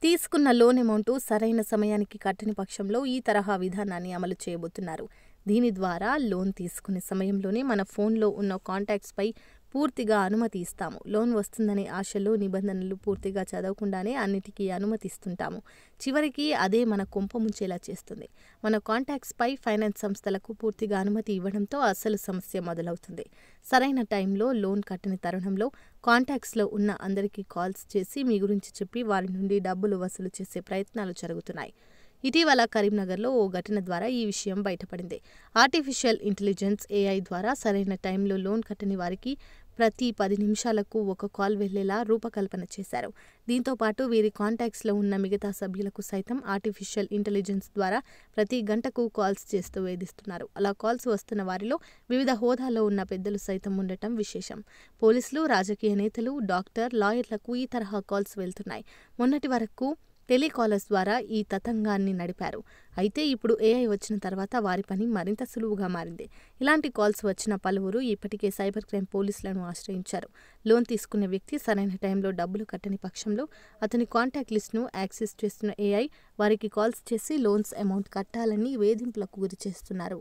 తీసుకున్న loan amount సరైన సమయానికి కట్టని పక్షంలో ఈ తరహా విధానాన్ని అమలు చేయబోతున్నారు. దీని ద్వారా లోన్ తీసుకునే సమయంలోనే మన ఫోన్లో ఉన్న కాంటాక్ట్స్పై పూర్తిగా అనుమతి ఇస్తాము. లోన్ వస్తుందనే ఆశలో నిబంధనలు పూర్తిగా చదవకుండానే అన్నిటికీ అనుమతి ఇస్తుంటాము. చివరికి అదే మన కొంప ముంచేలా చేస్తుంది. మన కాంటాక్ట్స్పై ఫైనాన్స్ సంస్థలకు పూర్తిగా అనుమతి ఇవ్వడంతో అసలు సమస్య మొదలవుతుంది. సరైన టైంలో లోన్ కట్టని తరుణంలో కాంటాక్ట్స్లో ఉన్న అందరికీ కాల్స్ చేసి మీ గురించి చెప్పి వారి నుండి డబ్బులు వసూలు చేసే ప్రయత్నాలు జరుగుతున్నాయి. ఇటీవల కరీంనగర్లో ఓ ఘటన ద్వారా ఈ విషయం బయటపడింది. ఆర్టిఫిషియల్ ఇంటెలిజెన్స్ ఏఐ ద్వారా సరైన టైంలో లోన్ కట్టని వారికి ప్రతి 10 నిమిషాలకు ఒక కాల్ వెళ్లేలా రూపకల్పన చేశారు. దీంతో పాటు వీరి కాంటాక్ట్స్లో ఉన్న మిగతా సభ్యులకు సైతం ఆర్టిఫిషియల్ ఇంటెలిజెన్స్ ద్వారా ప్రతి గంటకు కాల్స్ చేస్తూ వేధిస్తున్నారు. అలా కాల్స్ వస్తున్న వారిలో వివిధ హోదాలో ఉన్న పెద్దలు సైతం ఉండటం విశేషం. పోలీసులు, రాజకీయ నేతలు, డాక్టర్, లాయర్లకు ఈ తరహా కాల్స్ వెళ్తున్నాయి. మొన్నటి వరకు టెలికాలర్స్ ద్వారా ఈ తతంగాన్ని నడిపారు. అయితే ఇప్పుడు ఏఐ వచ్చిన తర్వాత వారి పని మరింత సులువుగా మారింది. ఇలాంటి కాల్స్ వచ్చిన పలువురు ఇప్పటికే సైబర్ క్రైమ్ పోలీసులను ఆశ్రయించారు. లోన్ తీసుకునే వ్యక్తి సరైన టైంలో డబ్బులు కట్టని పక్షంలో అతని కాంటాక్ట్ లిస్ట్ను యాక్సెస్ చేస్తున్న ఏఐ వారికి కాల్స్ చేసి లోన్స్ అమౌంట్ కట్టాలని వేధింపులకు గురి చేస్తున్నారు.